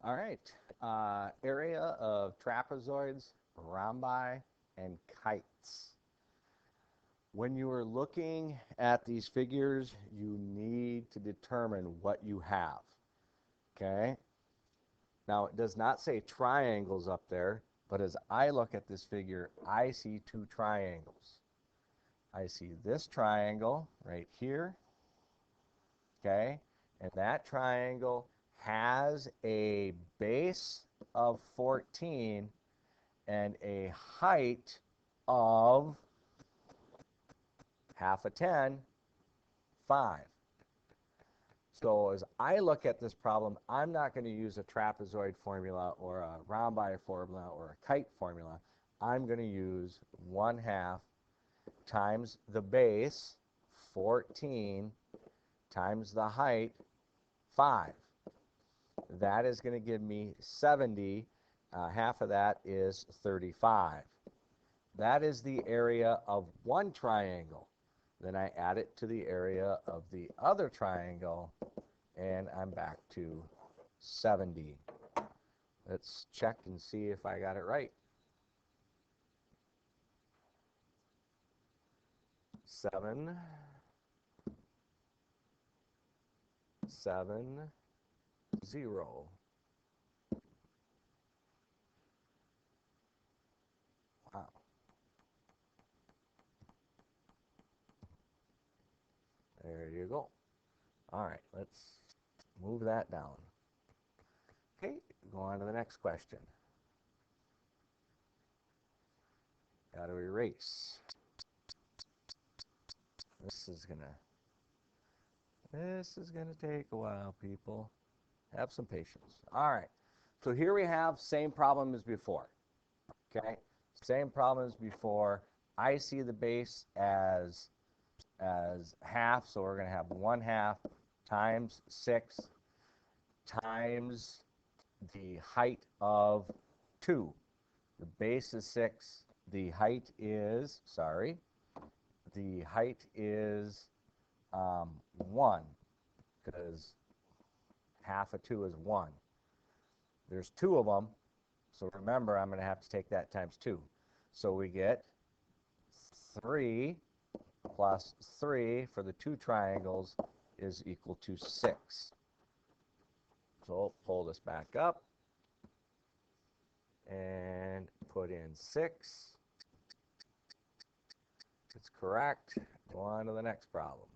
All right. Area of trapezoids, rhombi, and kites. When you are looking at these figures, you need to determine what you have. Okay? Now, it does not say triangles up there, but as I look at this figure, I see two triangles. I see this triangle right here, okay? And that triangle has a base of 14 and a height of half a 10, 5. So as I look at this problem, I'm not going to use a trapezoid formula or a rhombi formula or a kite formula. I'm going to use 1/2 times the base, 14, times the height, 5. That is going to give me 70. Half of that is 35. That is the area of one triangle. Then I add it to the area of the other triangle, and I'm back to 70. Let's check and see if I got it right. 7, 7, 0. Wow. There you go. All right, let's move that down. Okay, go on to the next question. Got to erase. This is gonna take a while, people. Have some patience. All right. So here we have same problem as before. Okay? Same problem as before. I see the base as half, so we're going to have 1/2 times 6 times the height of 2. The base is 6. The height is, the height is 1, because half of 2 is 1. There's 2 of them, so remember I'm going to have to take that times 2. So we get 3 plus 3 for the 2 triangles is equal to 6. So pull this back up and put in 6. It's correct. Go on to the next problem.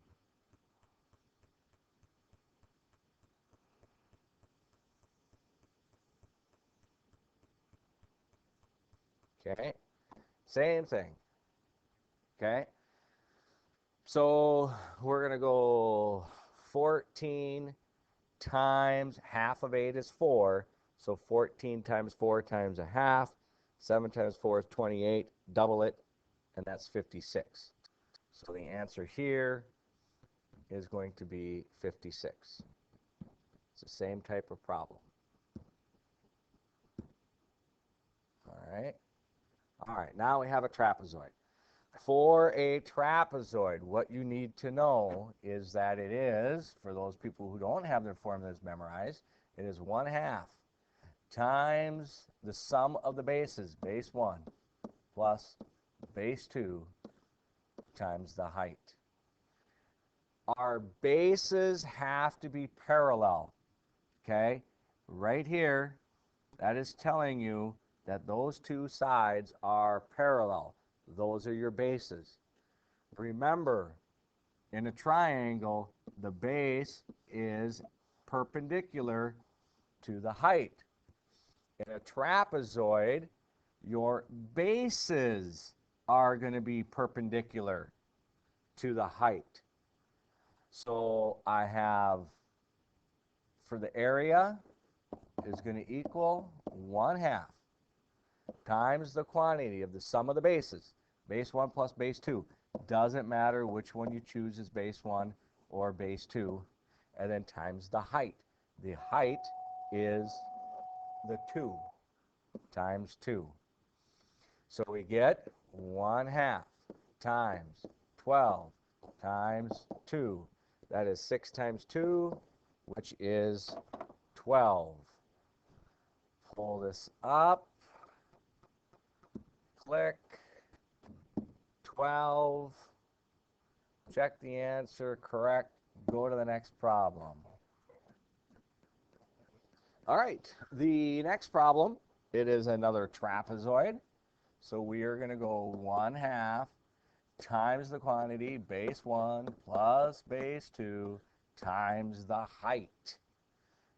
Okay, same thing. Okay, so we're going to go 14 times half of 8 is 4. So 14 times 4 times 1/2. 7 times 4 is 28. Double it, and that's 56. So the answer here is going to be 56. It's the same type of problem. All right. All right, now we have a trapezoid. For a trapezoid, what you need to know is that it is, for those people who don't have their formulas memorized, it is 1/2 times the sum of the bases, base 1 plus base 2 times the height. Our bases have to be parallel, okay? Right here, that is telling you that those two sides are parallel. Those are your bases. Remember, in a triangle, the base is perpendicular to the height. In a trapezoid, your bases are going to be perpendicular to the height. So I have, for the area, is going to equal 1/2 times the quantity of the sum of the bases, base 1 plus base 2. Doesn't matter which one you choose as base 1 or base 2, and then times the height. The height is the 2 times 2. So we get 1/2 times 12 times 2. That is 6 times 2, which is 12. pull this up, click, 12, check the answer, correct, go to the next problem. All right, the next problem, it is another trapezoid. So we are going to go 1/2 times the quantity, base 1 plus base 2 times the height.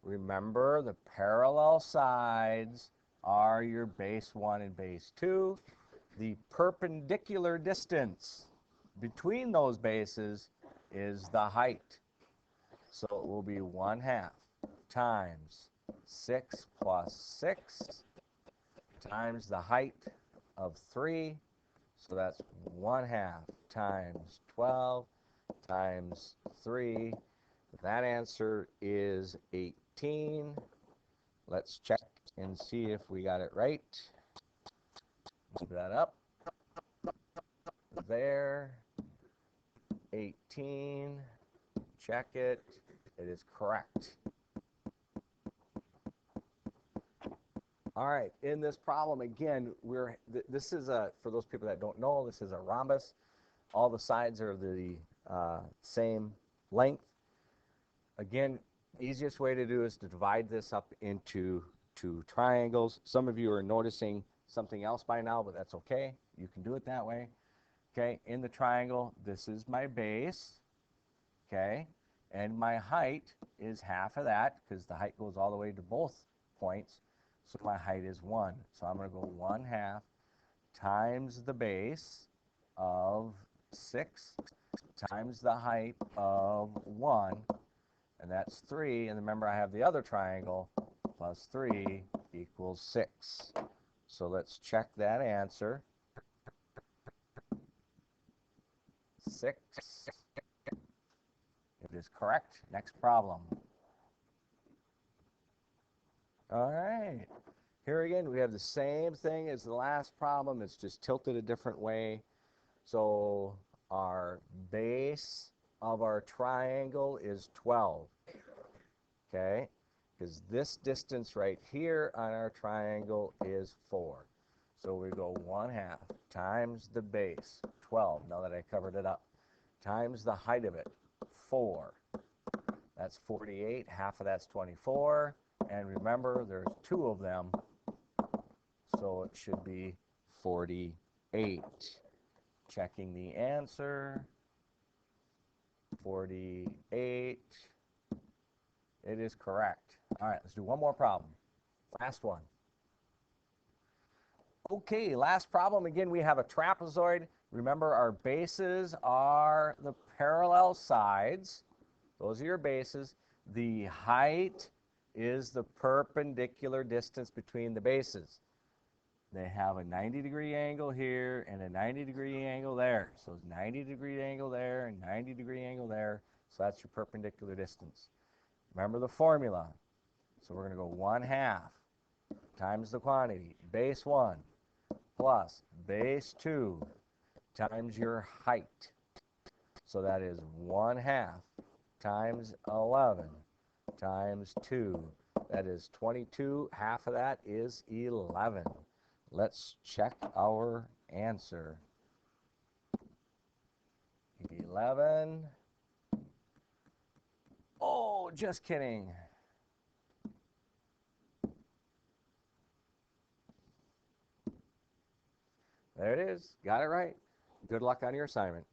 Remember, the parallel sides are your base 1 and base 2. The perpendicular distance between those bases is the height. So it will be 1/2 times 6 plus 6 times the height of 3. So that's 1/2 times 12 times 3. That answer is 18. Let's check and see if we got it right. Move that up. There. 18. Check it. It is correct. All right, in this problem, again, this is for those people that don't know, this is a rhombus. All the sides are the same length. Again, easiest way to do is to divide this up into 2 triangles. Some of you are noticing something else by now, but that's okay. You can do it that way. Okay, in the triangle, this is my base, okay, and my height is half of that because the height goes all the way to both points. So my height is 1. So I'm going to go 1/2 times the base of 6 times the height of 1, and that's 3. And remember, I have the other triangle, plus 3 equals 6. So let's check that answer. 6. It is correct. Next problem. All right. Here again, we have the same thing as the last problem. It's just tilted a different way. So our base of our triangle is 12. Okay? Because this distance right here on our triangle is 4. So we go 1/2 times the base, 12, now that I covered it up, times the height of it, 4. That's 48. Half of that's 24. And remember, there's 2 of them, so it should be 48. Checking the answer. 48. It is correct. All right, let's do one more problem. Last one. Okay, last problem. Again, we have a trapezoid. Remember, our bases are the parallel sides. Those are your bases. The height is the perpendicular distance between the bases. They have a 90-degree angle here and a 90-degree angle there. So it's 90-degree angle there and 90-degree angle there. So that's your perpendicular distance. Remember the formula. So we're going to go 1/2 times the quantity, base 1, plus base 2 times your height. So that is 1/2 times 11 times 2. That is 22. Half of that is 11. Let's check our answer. 11. Oh, just kidding. There it is. Got it right. Good luck on your assignment.